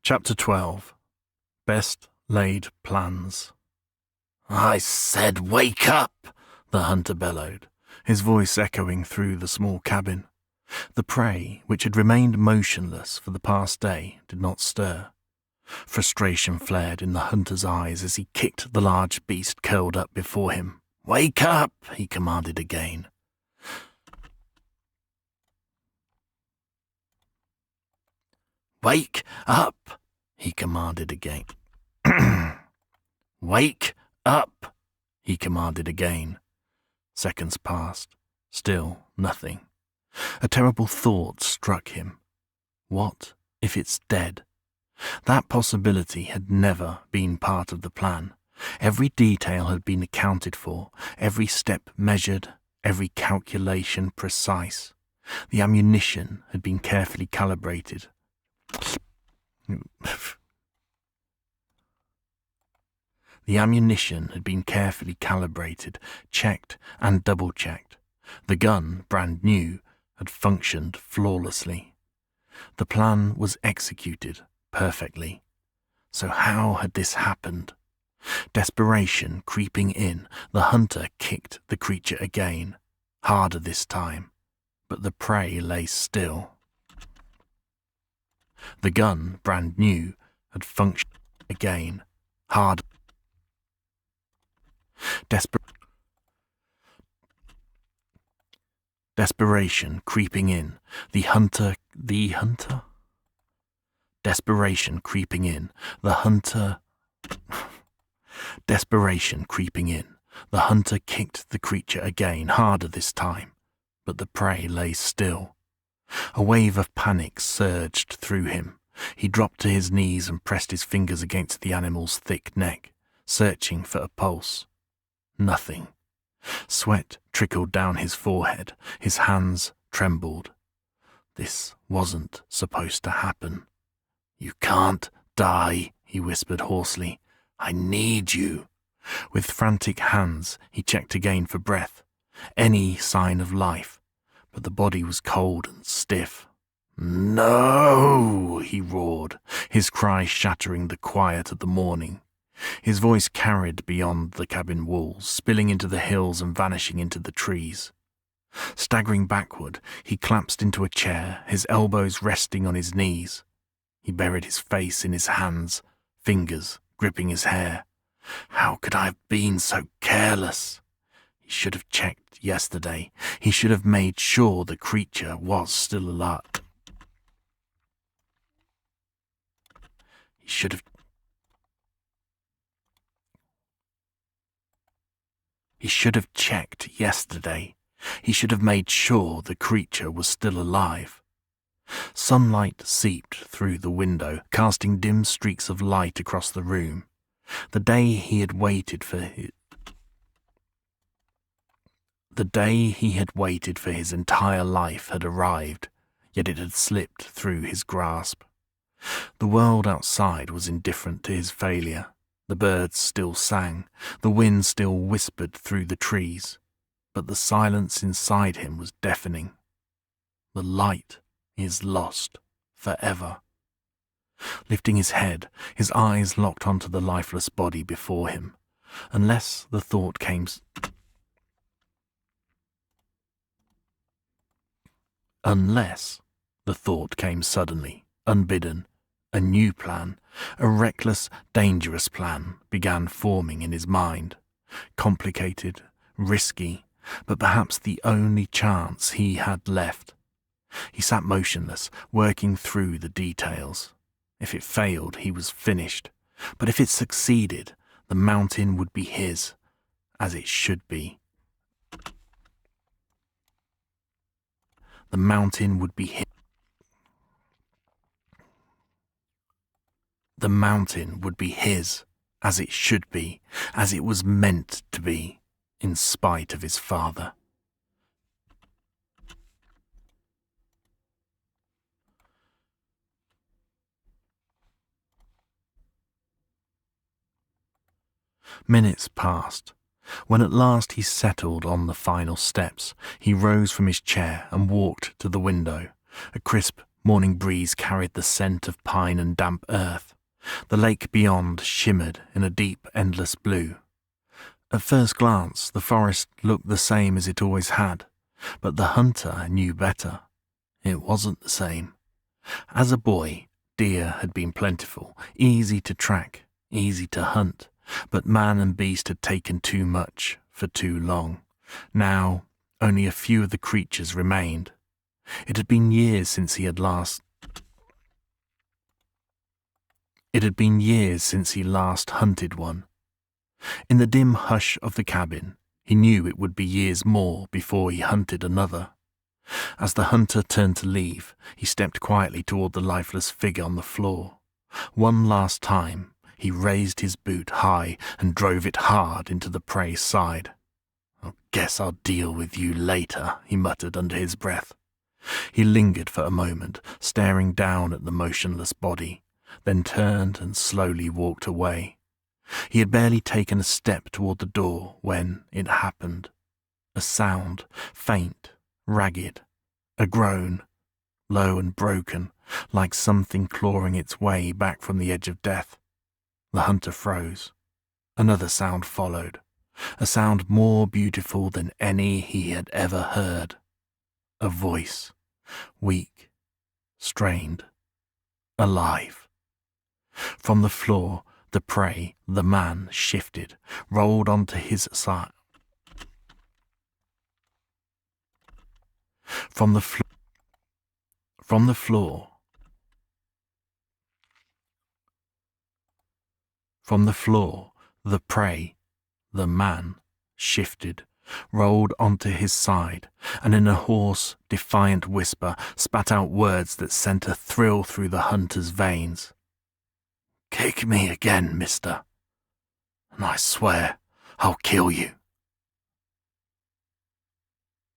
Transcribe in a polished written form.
Chapter 12. Best Laid Plans. "I said wake up!" the hunter bellowed, his voice echoing through the small cabin. The prey, which had remained motionless for the past day, did not stir. Frustration flared in the hunter's eyes as he kicked the large beast curled up before him. "Wake up!" he commanded again. "Wake up!" he commanded again. "Wake up!" he commanded again. Seconds passed. Still nothing. A terrible thought struck him. What if it's dead? That possibility had never been part of the plan. Every detail had been accounted for, every step measured, every calculation precise. The ammunition had been carefully calibrated. Checked and double-checked. The gun, brand new, had functioned flawlessly. The plan was executed perfectly. So how had this happened? Desperation creeping in, the hunter kicked the creature again, harder this time, but the prey lay still. The gun, brand new, had functioned again, hard. Desperation creeping in, the hunter. Desperation creeping in, the hunter kicked the creature again, harder this time, but the prey lay still. A wave of panic surged through him. He dropped to his knees and pressed his fingers against the animal's thick neck, searching for a pulse. Nothing. Sweat trickled down his forehead. His hands trembled. This wasn't supposed to happen. "You can't die," he whispered hoarsely. "I need you." With frantic hands, he checked again for breath, any sign of life, but the body was cold and stiff. "No!" he roared, his cry shattering the quiet of the morning. His voice carried beyond the cabin walls, spilling into the hills and vanishing into the trees. Staggering backward, he collapsed into a chair, his elbows resting on his knees. He buried his face in his hands, fingers gripping his hair. How could I have been so careless? He should have checked yesterday. He should have made sure the creature was still alive. He should have checked yesterday. He should have made sure the creature was still alive. Sunlight seeped through the window, casting dim streaks of light across the room. The day he had waited for his entire life had arrived, yet it had slipped through his grasp. The world outside was indifferent to his failure. The birds still sang, the wind still whispered through the trees, but the silence inside him was deafening. The light is lost forever. Lifting his head, his eyes locked onto the lifeless body before him, unless the thought came suddenly, unbidden. A new plan, a reckless, dangerous plan, began forming in his mind. Complicated, risky, but perhaps the only chance he had left. He sat motionless, working through the details. If it failed, he was finished. But if it succeeded, the mountain would be his, as it should be. The mountain would be his. The mountain would be his, as it should be, as it was meant to be, in spite of his father. Minutes passed. When at last he settled on the final steps, he rose from his chair and walked to the window. A crisp Morning breeze carried the scent of pine and damp earth. The lake beyond shimmered in a deep, endless blue. At first glance, the forest looked the same as it always had, but the hunter knew better. It wasn't the same. As a boy, deer had been plentiful, easy to track, easy to hunt, but man and beast had taken too much for too long. Now, only a few of the creatures remained. It had been years since he last hunted one. In the dim hush of the cabin, he knew it would be years more before he hunted another. As the hunter turned to leave, he stepped quietly toward the lifeless figure on the floor. One last time, he raised his boot high and drove it hard into the prey's side. "I guess I'll deal with you later," he muttered under his breath. He lingered for a moment, staring down at the motionless body, then turned and slowly walked away. He had barely taken a step toward the door when it happened. A sound, faint, ragged, a groan, low and broken, like something clawing its way back from the edge of death. The hunter froze. Another sound followed, a sound more beautiful than any he had ever heard. A voice, weak, strained, alive. From the floor, the prey, the man, shifted, rolled onto his side. From the floor, the prey, the man, shifted, rolled onto his side, and in a hoarse, defiant whisper spat out words that sent a thrill through the hunter's veins. "Kick me again, mister, and I swear I'll kill you."